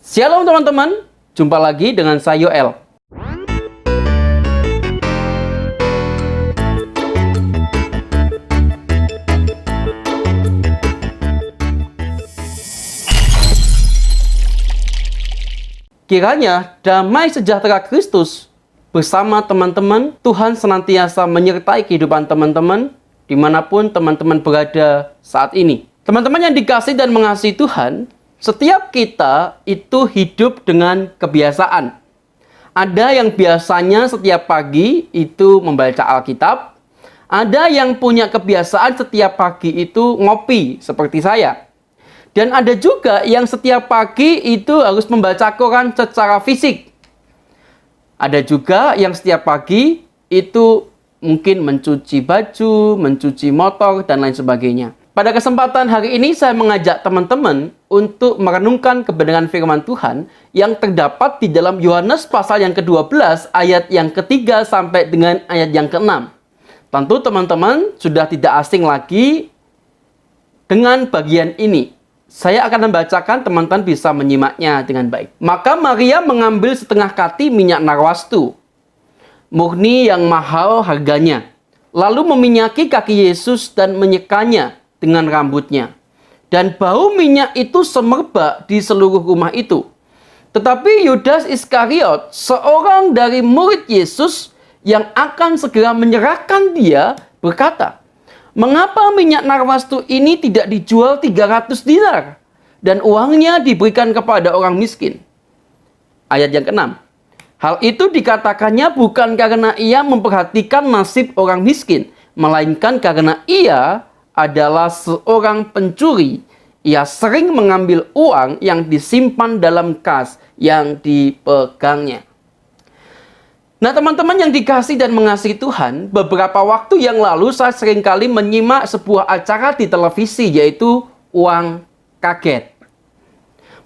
Shalom teman-teman, jumpa lagi dengan saya Yoel. Kiranya damai sejahtera Kristus bersama teman-teman, Tuhan senantiasa menyertai kehidupan teman-teman dimanapun teman-teman berada saat ini. Teman-teman yang dikasihi dan mengasihi Tuhan, setiap kita itu hidup dengan kebiasaan. Ada yang biasanya setiap pagi itu membaca Alkitab. Ada yang punya kebiasaan setiap pagi itu ngopi seperti saya. Dan ada juga yang setiap pagi itu harus membaca Quran secara fisik. Ada juga yang setiap pagi itu mungkin mencuci baju, mencuci motor, dan lain sebagainya. Pada kesempatan hari ini saya mengajak teman-teman untuk merenungkan kebenaran firman Tuhan yang terdapat di dalam Yohanes pasal yang ke-12 ayat yang ke-3 sampai dengan ayat yang ke-6. Tentu teman-teman sudah tidak asing lagi dengan bagian ini. Saya akan membacakan, teman-teman bisa menyimaknya dengan baik. Maka Maria mengambil setengah kati minyak narwastu, murni yang mahal harganya, lalu meminyaki kaki Yesus dan menyekanya dengan rambutnya. Dan bau minyak itu semerbak di seluruh rumah itu. Tetapi Yudas Iskariot, seorang dari murid Yesus yang akan segera menyerahkan dia, berkata, "Mengapa minyak narwastu ini tidak dijual 300 dinar dan uangnya diberikan kepada orang miskin?" Ayat yang ke-6. Hal itu dikatakannya bukan karena ia memperhatikan nasib orang miskin, melainkan karena ia adalah seorang pencuri. Ia sering mengambil uang yang disimpan dalam kas yang dipegangnya. Nah, teman-teman yang dikasihi dan mengasihi Tuhan, beberapa waktu yang lalu saya seringkali menyimak sebuah acara di televisi, yaitu Uang Kaget.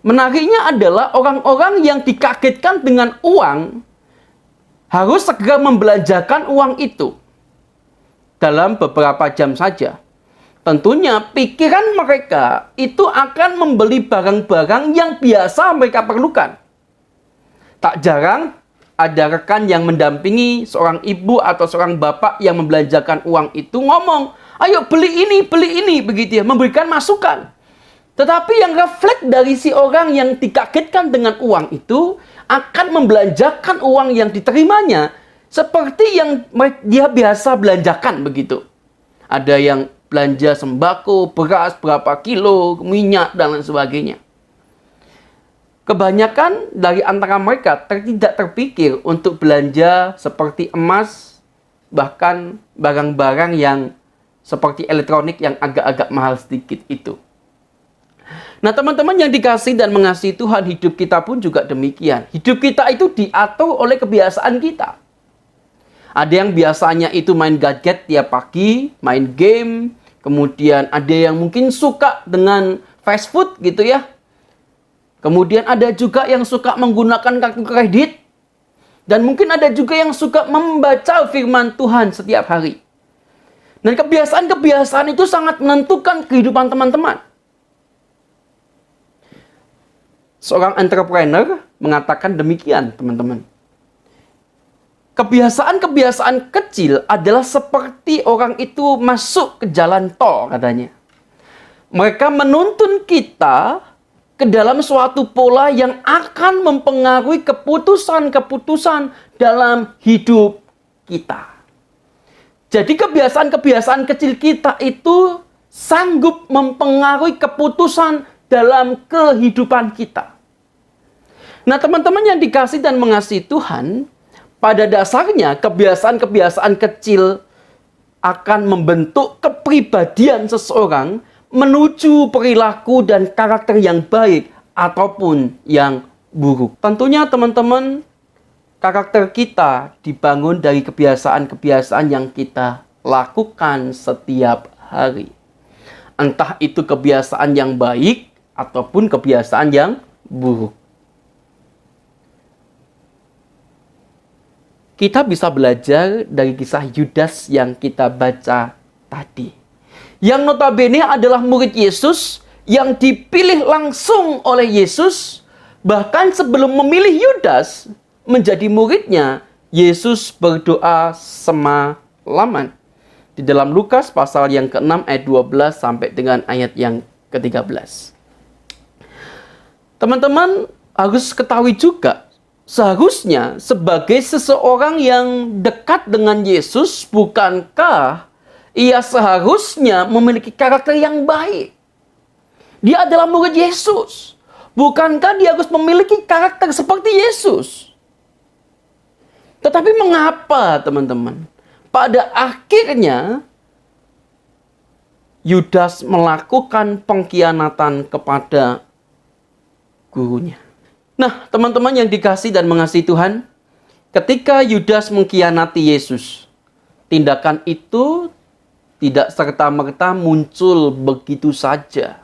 Menariknya adalah orang-orang yang dikagetkan dengan uang harus segera membelanjakan uang itu dalam beberapa jam saja. Tentunya pikiran mereka itu akan membeli barang-barang yang biasa mereka perlukan. Tak jarang ada rekan yang mendampingi seorang ibu atau seorang bapak yang membelanjakan uang itu ngomong, "Ayo beli ini," begitu ya, memberikan masukan. Tetapi yang refleks dari si orang yang dikagetkan dengan uang itu akan membelanjakan uang yang diterimanya seperti yang dia biasa belanjakan begitu. Ada yang belanja sembako, beras, berapa kilo, minyak, dan lain sebagainya. Kebanyakan dari antara mereka tidak terpikir untuk belanja seperti emas, bahkan barang-barang yang seperti elektronik yang agak-agak mahal sedikit itu. Nah, teman-teman yang dikasihi dan mengasihi Tuhan, hidup kita pun juga demikian. Hidup kita itu diatur oleh kebiasaan kita. Ada yang biasanya itu main gadget tiap pagi, main game. Kemudian ada yang mungkin suka dengan fast food gitu ya. Kemudian ada juga yang suka menggunakan kartu kredit. Dan mungkin ada juga yang suka membaca firman Tuhan setiap hari. Dan kebiasaan-kebiasaan itu sangat menentukan kehidupan teman-teman. Seorang entrepreneur mengatakan demikian, teman-teman. Kebiasaan-kebiasaan kecil adalah seperti orang itu masuk ke jalan tol, katanya. Mereka menuntun kita ke dalam suatu pola yang akan mempengaruhi keputusan-keputusan dalam hidup kita. Jadi kebiasaan-kebiasaan kecil kita itu sanggup mempengaruhi keputusan dalam kehidupan kita. Nah, teman-teman yang dikasihi dan mengasihi Tuhan, pada dasarnya, kebiasaan-kebiasaan kecil akan membentuk kepribadian seseorang menuju perilaku dan karakter yang baik ataupun yang buruk. Tentunya teman-teman, karakter kita dibangun dari kebiasaan-kebiasaan yang kita lakukan setiap hari. Entah itu kebiasaan yang baik ataupun kebiasaan yang buruk. Kita bisa belajar dari kisah Yudas yang kita baca tadi. Yang notabene adalah murid Yesus yang dipilih langsung oleh Yesus Bahkan sebelum memilih Yudas menjadi muridnya, Yesus berdoa semalaman. Di dalam Lukas pasal yang ke-6 ayat 12 sampai dengan ayat yang ke-13. Teman-teman harus ketahui juga, seharusnya sebagai seseorang yang dekat dengan Yesus, bukankah ia seharusnya memiliki karakter yang baik? Dia adalah murid Yesus. Bukankah dia harus memiliki karakter seperti Yesus? Tetapi mengapa, teman-teman? Pada akhirnya, Yudas melakukan pengkhianatan kepada gurunya. Nah, teman-teman yang dikasihi dan mengasihi Tuhan, ketika Yudas mengkhianati Yesus, tindakan itu tidak serta-merta muncul begitu saja.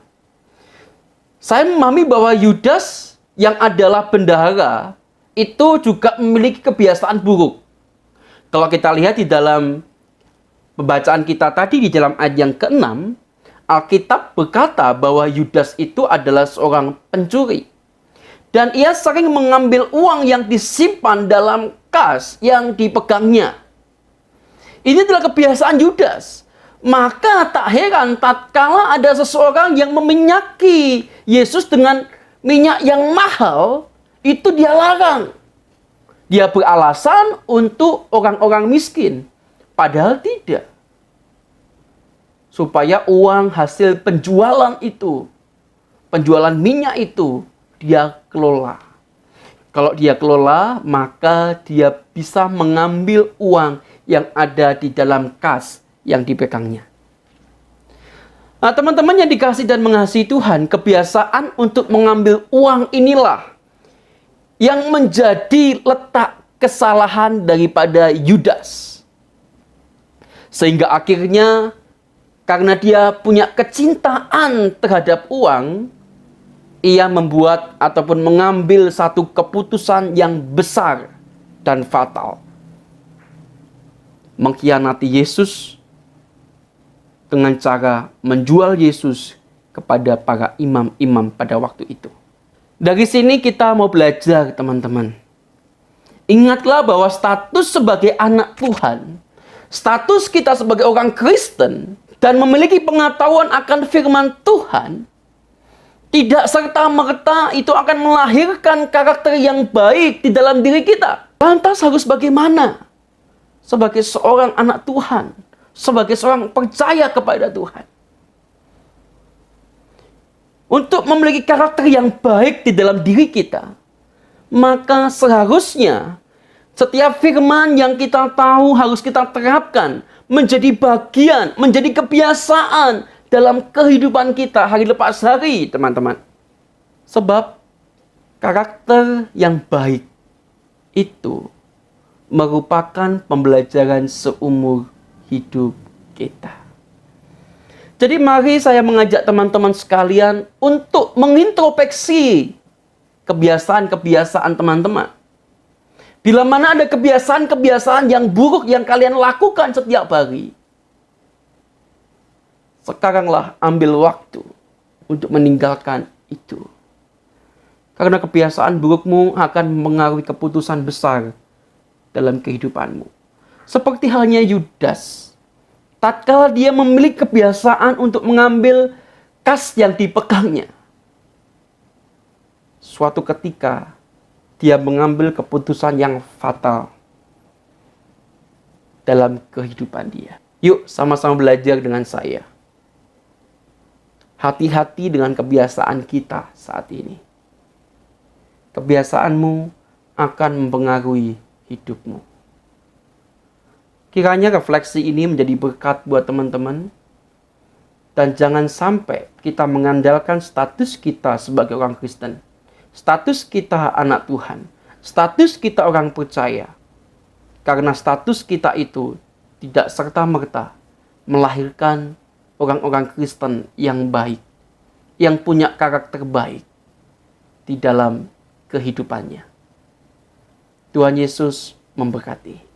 Saya memahami bahwa Yudas yang adalah bendahara itu juga memiliki kebiasaan buruk. Kalau kita lihat di dalam pembacaan kita tadi di dalam ayat yang ke-6, Alkitab berkata bahwa Yudas itu adalah seorang pencuri. Dan ia sering mengambil uang yang disimpan dalam kas yang dipegangnya. Ini adalah kebiasaan Yudas. Maka tak heran tatkala ada seseorang yang meminyaki Yesus dengan minyak yang mahal, itu dia larang. Dia beralasan untuk orang-orang miskin. Padahal tidak. Supaya uang hasil penjualan itu, penjualan minyak itu, dia kelola. Kalau dia kelola, maka dia bisa mengambil uang yang ada di dalam kas yang dipegangnya. Nah, teman-teman yang dikasihi dan mengasihi Tuhan, kebiasaan untuk mengambil uang inilah yang menjadi letak kesalahan daripada Yudas. Sehingga akhirnya karena dia punya kecintaan terhadap uang, ia membuat ataupun mengambil satu keputusan yang besar dan fatal. Mengkhianati Yesus dengan cara menjual Yesus kepada para imam-imam pada waktu itu. Dari sini kita mau belajar, teman-teman. Ingatlah bahwa status sebagai anak Tuhan, status kita sebagai orang Kristen, dan memiliki pengetahuan akan firman Tuhan, tidak serta-merta itu akan melahirkan karakter yang baik di dalam diri kita. Lantas harus bagaimana? Sebagai seorang anak Tuhan, sebagai seorang percaya kepada Tuhan. Untuk memiliki karakter yang baik di dalam diri kita, maka seharusnya setiap firman yang kita tahu harus kita terapkan menjadi bagian, menjadi kebiasaan dalam kehidupan kita hari lepas hari, teman-teman. Sebab karakter yang baik itu merupakan pembelajaran seumur hidup kita. Jadi mari saya mengajak teman-teman sekalian untuk mengintrospeksi kebiasaan-kebiasaan teman-teman. Bila mana ada kebiasaan-kebiasaan yang buruk yang kalian lakukan setiap hari, sekaranglah ambil waktu untuk meninggalkan itu. Karena kebiasaan burukmu akan mengaruhi keputusan besar dalam kehidupanmu. Seperti halnya Yudas. Tatkala dia memiliki kebiasaan untuk mengambil kas yang dipegangnya, suatu ketika dia mengambil keputusan yang fatal dalam kehidupan dia. Yuk sama-sama belajar dengan saya. Hati-hati dengan kebiasaan kita saat ini. Kebiasaanmu akan mempengaruhi hidupmu. Kiranya refleksi ini menjadi berkat buat teman-teman. Dan jangan sampai kita mengandalkan status kita sebagai orang Kristen. Status kita anak Tuhan. Status kita orang percaya. Karena status kita itu tidak serta-merta melahirkan orang-orang Kristen yang baik. Yang punya karakter baik di dalam kehidupannya. Tuhan Yesus memberkati.